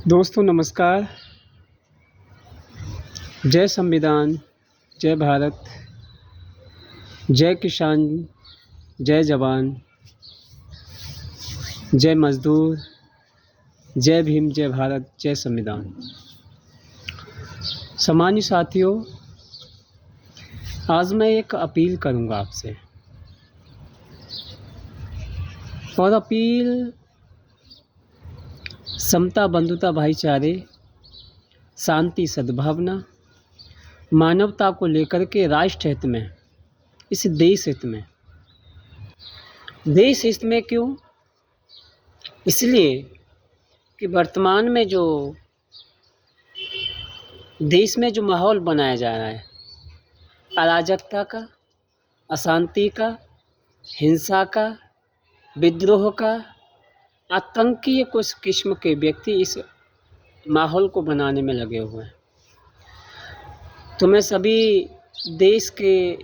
दोस्तों नमस्कार। जय संविधान, जय भारत, जय किसान, जय जवान, जय मजदूर, जय भीम, जय भारत, जय संविधान। सामान्य साथियों, आज मैं एक अपील करूंगा आपसे, और अपील समता, बंधुता, भाईचारे, शांति, सद्भावना, मानवता को लेकर के राष्ट्र हित में, इस देश हित में। देश हित में क्यों? इसलिए कि वर्तमान में जो देश में जो माहौल बनाया जा रहा है, अराजकता का, अशांति का, हिंसा का, विद्रोह का, आतंकी कुछ किस्म के व्यक्ति इस माहौल को बनाने में लगे हुए हैं। तो मैं सभी देश के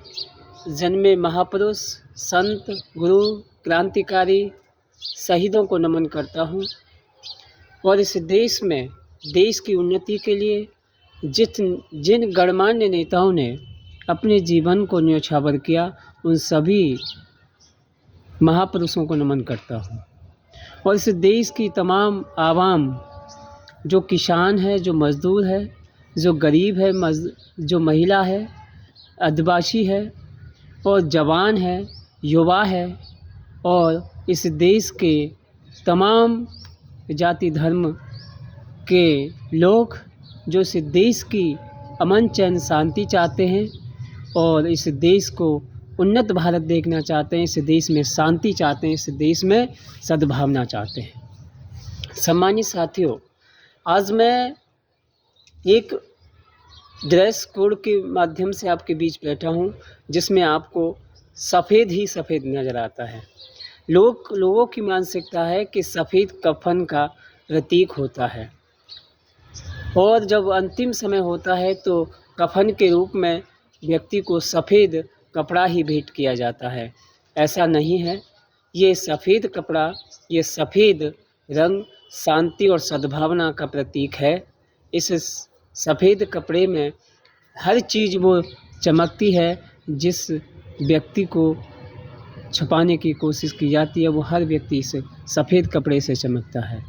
जन्मे महापुरुष, संत, गुरु, क्रांतिकारी, शहीदों को नमन करता हूँ। और इस देश में देश की उन्नति के लिए जिन गणमान्य नेताओं ने अपने जीवन को न्योछावर किया, उन सभी महापुरुषों को नमन करता हूँ। और इस देश की तमाम आवाम, जो किसान है, जो मज़दूर है, जो गरीब है, जो महिला है, आदिवासी है, और जवान है, युवा है, और इस देश के तमाम जाति धर्म के लोग जो इस देश की अमन चैन शांति चाहते हैं और इस देश को उन्नत भारत देखना चाहते हैं, इस देश में शांति चाहते हैं, इस देश में सद्भावना चाहते हैं। सम्मानित साथियों, आज मैं एक ड्रेस कोड के माध्यम से आपके बीच बैठा हूँ, जिसमें आपको सफ़ेद ही सफ़ेद नज़र आता है। लोगों की मानसिकता है कि सफ़ेद कफन का प्रतीक होता है, और जब अंतिम समय होता है तो कफन के रूप में व्यक्ति को सफ़ेद कपड़ा ही भेंट किया जाता है। ऐसा नहीं है। ये सफ़ेद कपड़ा, ये सफ़ेद रंग शांति और सद्भावना का प्रतीक है। इस सफ़ेद कपड़े में हर चीज़ वो चमकती है, जिस व्यक्ति को छुपाने की कोशिश की जाती है, वो हर व्यक्ति इस सफ़ेद कपड़े से चमकता है।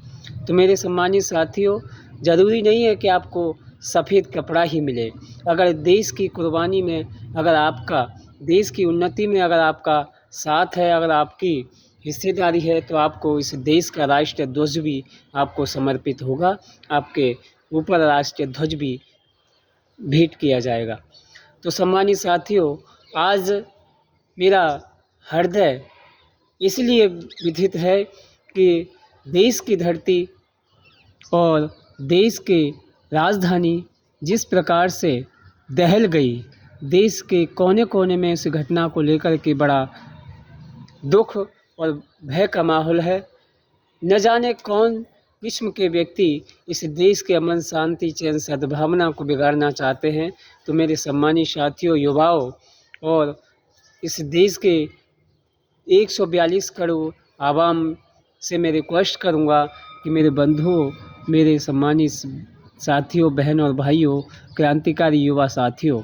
तो मेरे सम्मानित साथियों, ज़रूरी नहीं है कि आपको सफ़ेद कपड़ा ही मिले। अगर देश की कुर्बानी में, अगर आपका देश की उन्नति में अगर आपका साथ है, अगर आपकी हिस्सेदारी है, तो आपको इस देश का राष्ट्रीय ध्वज भी आपको समर्पित होगा, आपके ऊपर राष्ट्रीय ध्वज भी भेंट किया जाएगा। तो सम्मानित साथियों, आज मेरा हृदय इसलिए विधित है कि देश की धरती और देश के राजधानी जिस प्रकार से दहल गई, देश के कोने कोने में इस घटना को लेकर के बड़ा दुख और भय का माहौल है। न जाने कौन किस्म के व्यक्ति इस देश के अमन, शांति, चैन, सद्भावना को बिगाड़ना चाहते हैं। तो मेरे सम्मानित साथियों, युवाओं, और इस देश के 142 करोड़ आवाम से मैं रिक्वेस्ट करूंगा कि मेरे बंधुओं, मेरे सम्मानित साथियों, बहन और भाइयों, क्रांतिकारी युवा साथियों,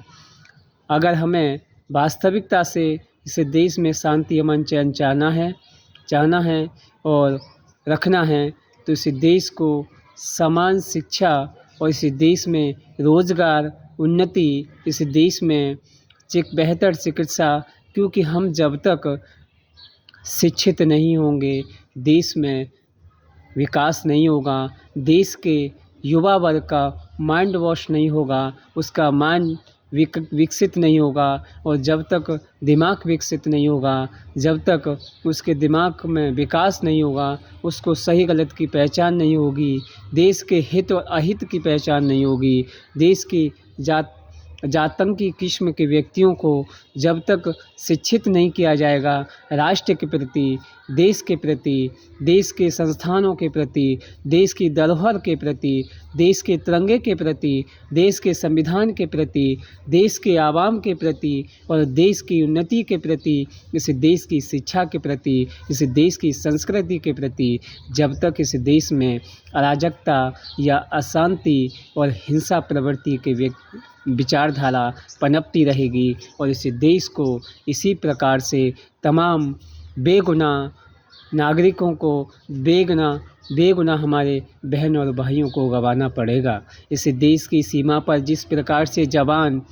अगर हमें वास्तविकता से इस देश में शांति, अमन, चैन चाहना है और रखना है, तो इस देश को समान शिक्षा और इस देश में रोज़गार, उन्नति, इस देश में बेहतर चिकित्सा, क्योंकि हम जब तक शिक्षित नहीं होंगे, देश में विकास नहीं होगा, देश के युवा वर्ग का माइंड वॉश नहीं होगा, उसका माइंड विकसित नहीं होगा, और जब तक दिमाग विकसित नहीं होगा, जब तक उसके दिमाग में विकास नहीं होगा, उसको सही गलत की पहचान नहीं होगी, देश के हित और अहित की पहचान नहीं होगी, देश की जातंकी किस्म के व्यक्तियों को जब तक शिक्षित नहीं किया जाएगा, राष्ट्र के प्रति देश के प्रति, देश के संस्थानों के प्रति, देश की धरोहर के प्रति, देश के तिरंगे के प्रति, देश के संविधान के प्रति, देश के आवाम के प्रति और देश की उन्नति के प्रति, इस देश की शिक्षा के प्रति, इस देश की संस्कृति के प्रति जब तक इस देश में अराजकता या अशांति और हिंसा प्रवृत्ति के विचारधारा पनपती रहेगी और इस देश को इसी प्रकार से तमाम बेगुनाह नागरिकों को बेगुनाह हमारे बहन और भाइयों को गंवाना पड़ेगा। इस देश की सीमा पर जिस प्रकार से जवान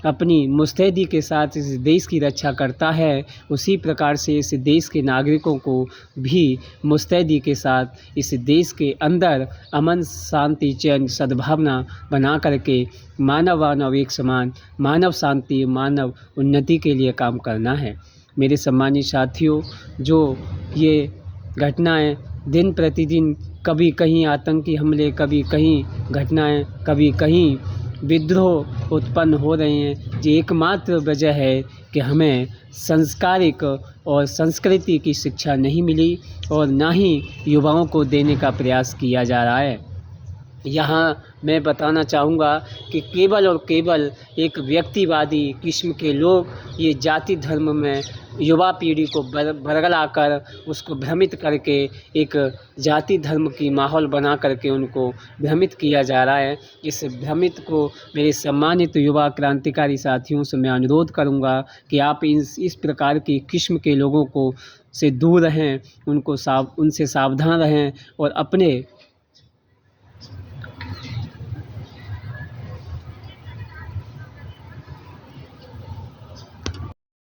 अपनी मुस्तैदी के साथ इस देश की रक्षा करता है, उसी प्रकार से इस देश के नागरिकों को भी मुस्तैदी के साथ इस देश के अंदर अमन, शांति, चैन, सद्भावना बना करके मानव एक समान, मानव शांति, मानव उन्नति के लिए काम करना है। मेरे सम्मानित साथियों, जो ये घटनाएं दिन प्रतिदिन कभी कहीं आतंकी हमले, कभी कहीं घटनाएं, कभी कहीं विद्रोह उत्पन्न हो रहे हैं, ये एकमात्र वजह है कि हमें संस्कारिक और संस्कृति की शिक्षा नहीं मिली और ना ही युवाओं को देने का प्रयास किया जा रहा है। यहाँ मैं बताना चाहूँगा कि केवल और केवल एक व्यक्तिवादी किस्म के लोग ये जाति धर्म में युवा पीढ़ी को बरगलाकर उसको भ्रमित करके एक जाति धर्म की माहौल बना करके उनको भ्रमित किया जा रहा है। इस भ्रमित को मेरे सम्मानित युवा क्रांतिकारी साथियों से मैं अनुरोध करूँगा कि आप इस प्रकार की किस्म के लोगों को से दूर रहें, उनसे सावधान रहें और अपने